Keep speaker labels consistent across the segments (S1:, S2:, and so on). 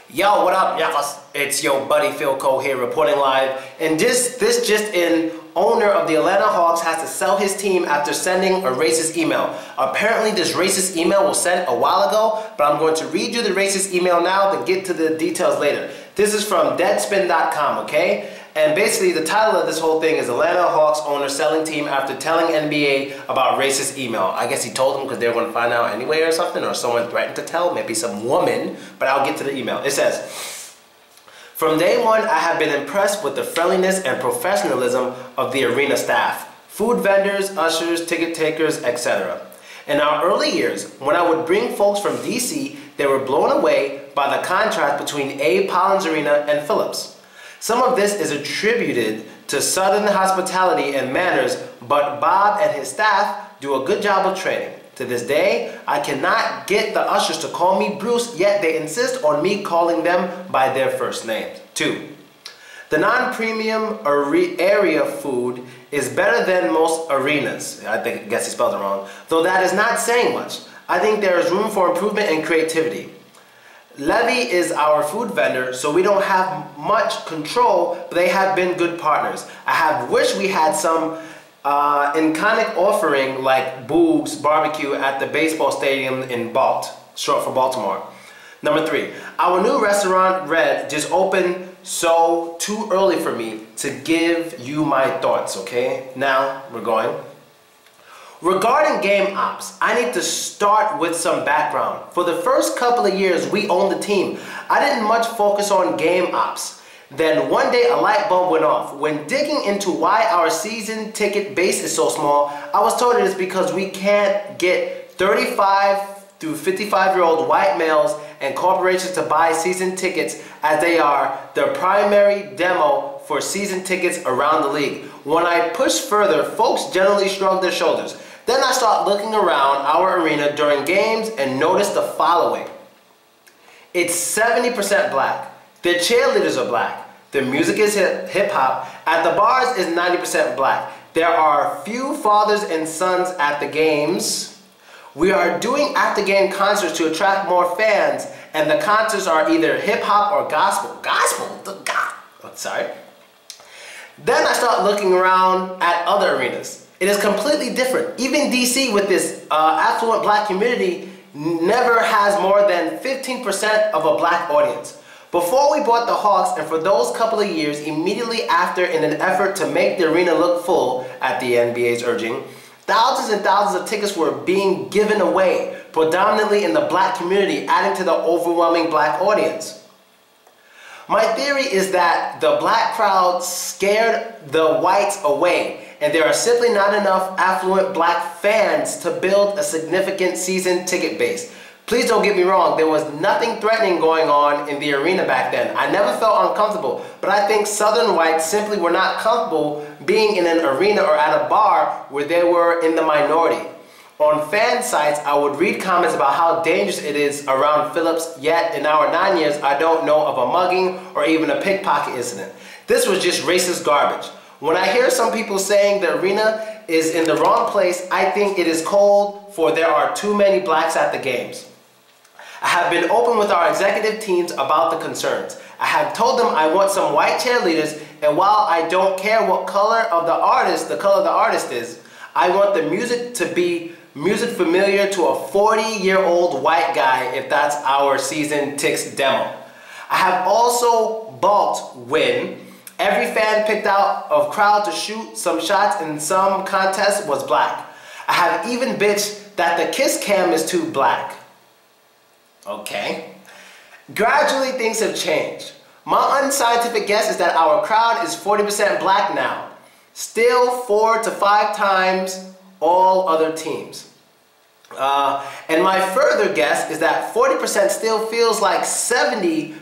S1: Yo, what up, y'all? It's your buddy Philko here reporting live. And this just in, owner of the Atlanta Hawks has to sell his team after sending a racist email. Apparently this racist email was sent a while ago, but I'm going to read you the racist email now, then get to the details later. This is from deadspin.com, okay? And basically the title of this whole thing is Atlanta Hawks owner selling team after telling NBA about racist email. I guess he told them because they were going to find out anyway or something, or someone threatened to tell, maybe some woman, but I'll get to the email. It says, from day one, I have been impressed with the friendliness and professionalism of the arena staff, food vendors, ushers, ticket takers, etc. In our early years, when I would bring folks from DC, they were blown away by the contrast between A. Collins Arena and Phillips. Some of this is attributed to Southern hospitality and manners, but Bob and his staff do a good job of training. To this day, I cannot get the ushers to call me Bruce, yet they insist on me calling them by their first names. 2. The non-premium area food is better than most arenas. I guess he spelled it wrong. Though that is not saying much. I think there is room for improvement and creativity. Levy is our food vendor, so we don't have much control, but they have been good partners. I have wished we had some iconic offering like Boog's Barbecue at the baseball stadium in Balt, short for Baltimore. Number 3, our new restaurant, Red, just opened, so too early for me to give you my thoughts, okay? Now, we're going. Regarding game ops, I need to start with some background. For the first couple of years we owned the team, I didn't much focus on game ops. Then one day a light bulb went off. When digging into why our season ticket base is so small, I was told it is because we can't get 35 to 55-year-old white males and corporations to buy season tickets, as they are the primary demo for season tickets around the league. When I push further, folks generally shrug their shoulders. Then I start looking around our arena during games and notice the following. It's 70% black. The cheerleaders are black. The music is hip-hop. At the bars is 90% black. There are few fathers and sons at the games. We are doing after-game concerts to attract more fans, and the concerts are either hip-hop or gospel. Sorry. Then I start looking around at other arenas. It is completely different. Even DC, with this affluent black community, never has more than 15% of a black audience. Before we bought the Hawks, and for those couple of years immediately after, in an effort to make the arena look full at the NBA's urging, thousands and thousands of tickets were being given away, predominantly in the black community, adding to the overwhelming black audience. My theory is that the black crowd scared the whites away, and there are simply not enough affluent black fans to build a significant season ticket base. Please don't get me wrong, there was nothing threatening going on in the arena back then. I never felt uncomfortable, but I think Southern whites simply were not comfortable being in an arena or at a bar where they were in the minority. On fan sites, I would read comments about how dangerous it is around Phillips, yet in our 9 years, I don't know of a mugging or even a pickpocket incident. This was just racist garbage. When I hear some people saying the arena is in the wrong place, I think it is cold, for there are too many blacks at the games. I have been open with our executive teams about the concerns. I have told them I want some white cheerleaders, and while I don't care what color of the artist is, I want the music to be music familiar to a 40-year-old white guy if that's our season tickets demo. I have also balked when every fan picked out of crowd to shoot some shots in some contest was black. I have even bitched that the kiss cam is too black. Okay. Gradually things have changed. My unscientific guess is that our crowd is 40% black now. Still 4 to 5 times all other teams. And my further guess is that 40% still feels like 70%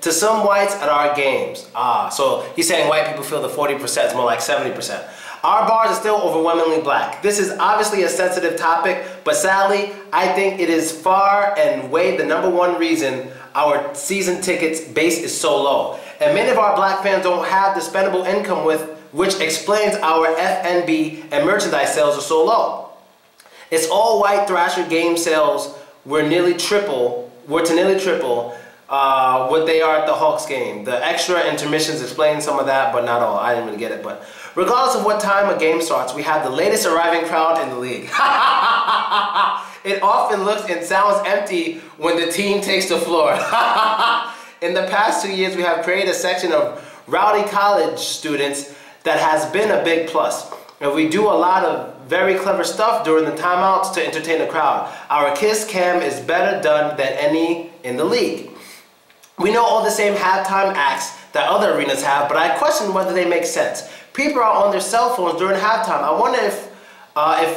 S1: to some whites at our games. So he's saying white people feel the 40% is more like 70%. Our bars are still overwhelmingly black. This is obviously a sensitive topic, but sadly, I think it is far and away the #1 reason our season tickets base is so low. And many of our black fans don't have the spendable income which explains our F&B and merchandise sales are so low. It's all white Thrasher game sales were to nearly triple what they are at the Hawks game. The extra intermissions explain some of that, but not all. I didn't really get it. But regardless of what time a game starts, we have the latest arriving crowd in the league. It often looks and sounds empty when the team takes the floor. In the past 2 years, we have created a section of rowdy college students that has been a big plus. And we do a lot of very clever stuff during the timeouts to entertain the crowd. Our kiss cam is better done than any in the league. We know all the same halftime acts that other arenas have, but I question whether they make sense. People are on their cell phones during halftime. I wonder if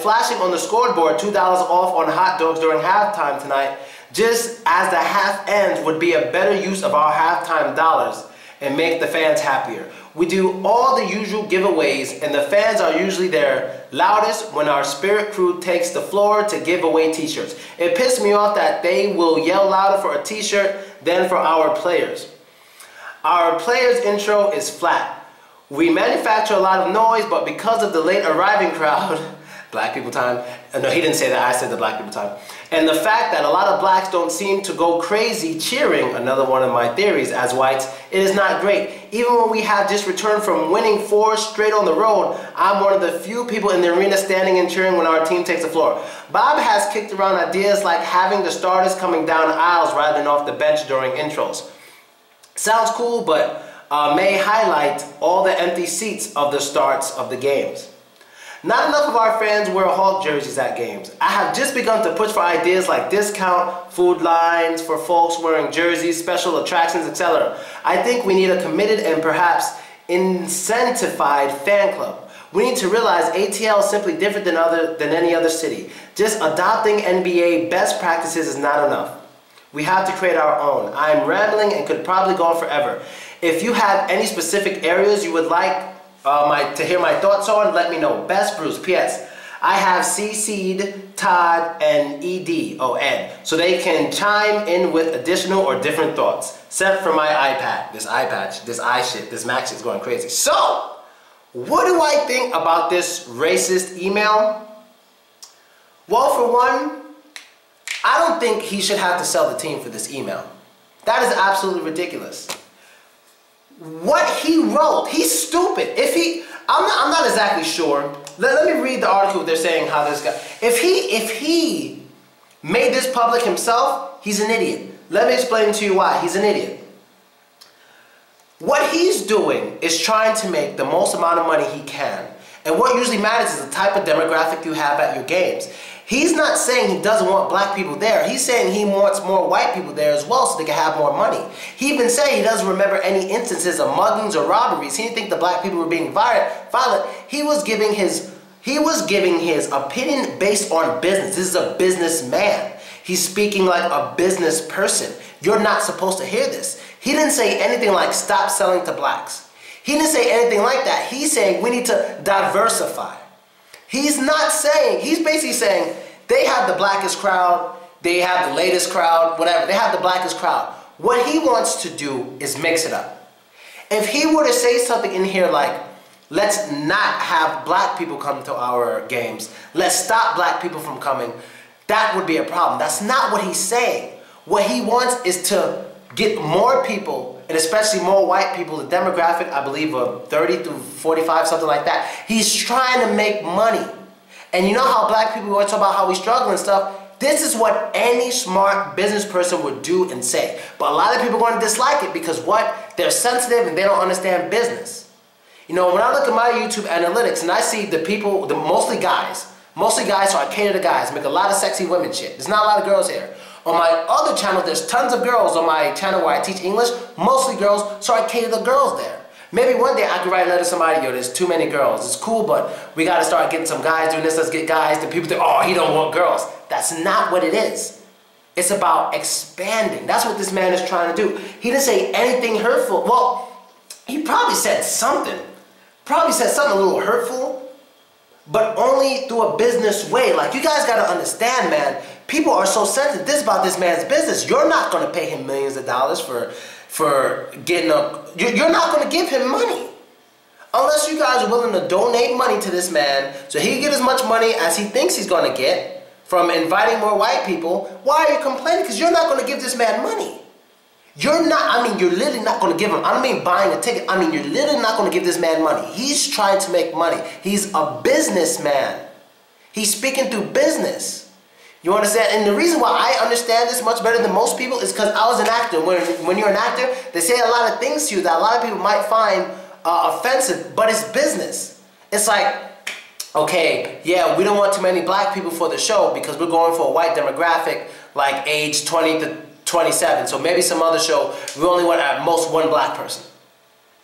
S1: flashing on the scoreboard $2 off on hot dogs during halftime tonight, just as the half ends, would be a better use of our halftime dollars and make the fans happier. We do all the usual giveaways, and the fans are usually their loudest when our spirit crew takes the floor to give away t-shirts. It pissed me off that they will yell louder for a t-shirt than for our players. Our players' intro is flat. We manufacture a lot of noise, but because of the late arriving crowd, black people time, no, he didn't say that, I said the black people time, and the fact that a lot of blacks don't seem to go crazy cheering, another one of my theories as whites, it is not great. Even when we have just returned from winning 4 straight on the road, I'm one of the few people in the arena standing and cheering when our team takes the floor. Bob has kicked around ideas like having the starters coming down aisles rather than off the bench during intros. Sounds cool, but may highlight all the empty seats of the starts of the games. Not enough of our fans wear Hawk jerseys at games. I have just begun to push for ideas like discount food lines for folks wearing jerseys, special attractions, etc. I think we need a committed and perhaps incentivized fan club. We need to realize ATL is simply different than any other city. Just adopting NBA best practices is not enough. We have to create our own. I'm rambling and could probably go on forever. If you have any specific areas you would like to hear my thoughts on, let me know. Best Bruce. P.S. I have CC'd Todd and Ed, so they can chime in with additional or different thoughts. Sent from my iPad. This iPad, this iShit, this Mac shit's going crazy. So, what do I think about this racist email? Well, for one, I don't think he should have to sell the team for this email. That is absolutely ridiculous. What he wrote, he's stupid. I'm not exactly sure. Let me read the article. They're saying how this guy, if he made this public himself, he's an idiot. Let me explain to you why he's an idiot. What he's doing is trying to make the most amount of money he can. And what usually matters is the type of demographic you have at your games. He's not saying he doesn't want black people there. He's saying he wants more white people there as well so they can have more money. He even said he doesn't remember any instances of muggings or robberies. He didn't think the black people were being violent. He was giving his opinion based on business. This is a businessman. He's speaking like a business person. You're not supposed to hear this. He didn't say anything like stop selling to blacks. He didn't say anything like that. He's saying we need to diversify. He's not saying, he's basically saying they have the blackest crowd, they have the latest crowd, whatever. They have the blackest crowd. What he wants to do is mix it up. If he were to say something in here like, let's not have black people come to our games, let's stop black people from coming, that would be a problem. That's not what he's saying. What he wants is to get more people, and especially more white people, the demographic, I believe, of 30 to 45, something like that. He's trying to make money. And you know how black people always talk about how we struggle and stuff? This is what any smart business person would do and say. But a lot of people are going to dislike it because what? They're sensitive and they don't understand business. You know, when I look at my YouTube analytics and I see the people, mostly guys, so I cater to guys, make a lot of sexy women shit. There's not a lot of girls here. On my other channel, there's tons of girls on my channel where I teach English, mostly girls, so I cater to girls there. Maybe one day I could write a letter to somebody, yo, there's too many girls. It's cool, but we got to start getting some guys doing this. Let's get guys. Then people think, oh, he don't want girls. That's not what it is. It's about expanding. That's what this man is trying to do. He didn't say anything hurtful. Well, he probably said something. Probably said something a little hurtful, but only through a business way. Like, you guys got to understand, man. People are so sensitive. This is about this man's business. You're not going to pay him millions of dollars for getting a... You're not going to give him money. Unless you guys are willing to donate money to this man so he can get as much money as he thinks he's going to get from inviting more white people. Why are you complaining? Because you're not going to give this man money. You're not, I mean, you're literally not going to give him, I don't mean buying a ticket, I mean, you're literally not going to give this man money. He's trying to make money. He's a businessman. He's speaking through business. You understand? And the reason why I understand this much better than most people is because I was an actor. When you're an actor, they say a lot of things to you that a lot of people might find offensive, but it's business. It's like, okay, yeah, we don't want too many black people for the show because we're going for a white demographic, like age 20 to 27. So maybe some other show, we only want at most one black person.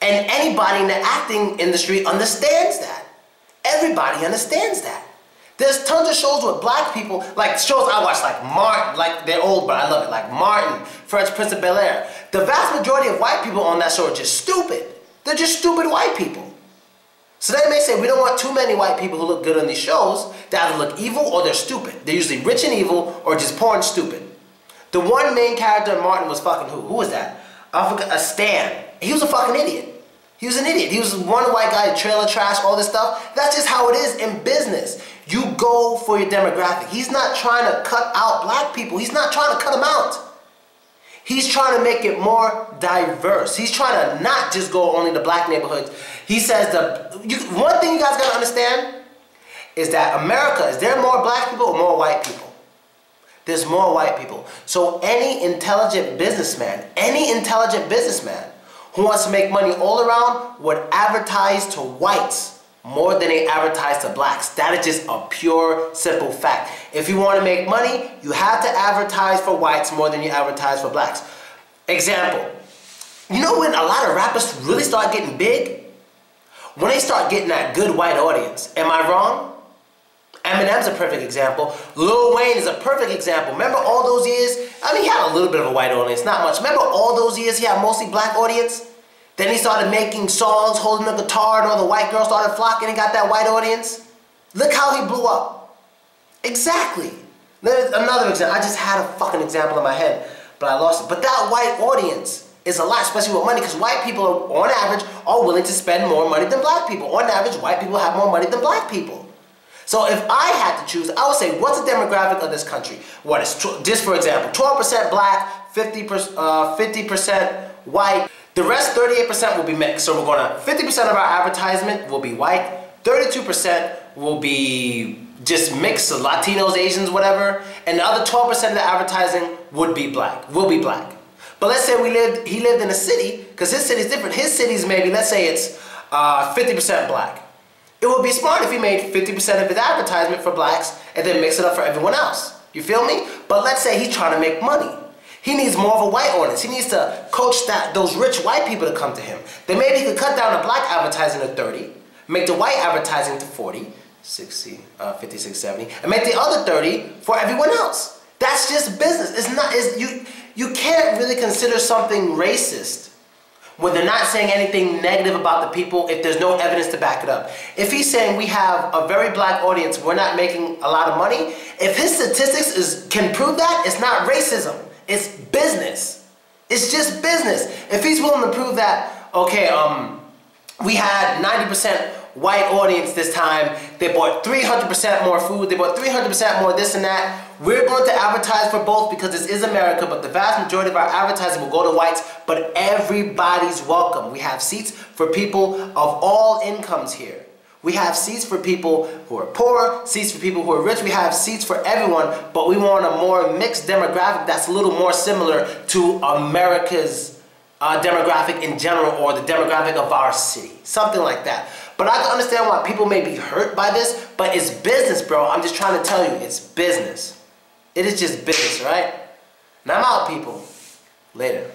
S1: And anybody in the acting industry understands that. Everybody understands that. There's tons of shows with black people, like shows I watch, like Martin, like they're old, but I love it, like Martin, Fresh Prince of Bel-Air. The vast majority of white people on that show are just stupid. They're just stupid white people. So they may say, we don't want too many white people who look good on these shows. They either look evil or they're stupid. They're usually rich and evil or just poor and stupid. The one main character in Martin was fucking who? Who was that? I forgot, Stan. He was a fucking idiot. He was an idiot. He was one white guy, trailer trash, all this stuff. That's just how it is in business. You go for your demographic. He's not trying to cut out black people. He's not trying to cut them out. He's trying to make it more diverse. He's trying to not just go only to black neighborhoods. He says one thing you guys gotta understand is that America, is there more black people or more white people? There's more white people. So any intelligent businessman who wants to make money all around would advertise to whites more than they advertise to blacks. That is just a pure, simple fact. If you want to make money, you have to advertise for whites more than you advertise for blacks. Example, you know when a lot of rappers really start getting big? When they start getting that good white audience. Am I wrong? Eminem's a perfect example. Lil Wayne is a perfect example. Remember all those years? I mean, he had a little bit of a white audience, not much. Remember all those years he had mostly black audience? Then he started making songs, holding a guitar, and all the white girls started flocking and got that white audience. Look how he blew up. Exactly. There's another example. I just had a fucking example in my head, but I lost it. But that white audience is a lot, especially with money, because white people, on average, are willing to spend more money than black people. On average, white people have more money than black people. So if I had to choose, I would say, what's the demographic of this country? What is, just for example, 12% black, 50% white. The rest, 38% will be mixed. So we're going to, 50% of our advertisement will be white, 32% will be just mixed of Latinos, Asians, whatever, and the other 12% of the advertising will be black. But let's say he lived in a city, because his city is different. His city is maybe, let's say it's 50% black. It would be smart if he made 50% of his advertisement for blacks and then mix it up for everyone else. You feel me? But let's say he's trying to make money. He needs more of a white audience. He needs to coach those rich white people to come to him. Then maybe he could cut down the black advertising to 30, make the white advertising to 40, 60, 56, 70, and make the other 30 for everyone else. That's just business. It's not, you can't really consider something racist when they're not saying anything negative about the people if there's no evidence to back it up. If he's saying we have a very black audience, we're not making a lot of money, if his statistics can prove that, it's not racism. It's business. It's just business. If he's willing to prove that, okay, we had 90% white audience this time, they bought 300% more food, they bought 300% more this and that, we're going to advertise for both because this is America, but the vast majority of our advertising will go to whites, but everybody's welcome. We have seats for people of all incomes here. We have seats for people who are poor, seats for people who are rich. We have seats for everyone, but we want a more mixed demographic that's a little more similar to America's demographic in general, or the demographic of our city. Something like that. But I can understand why people may be hurt by this, but it's business, bro. I'm just trying to tell you, it's business. It is just business, right? And I'm out, people. Later.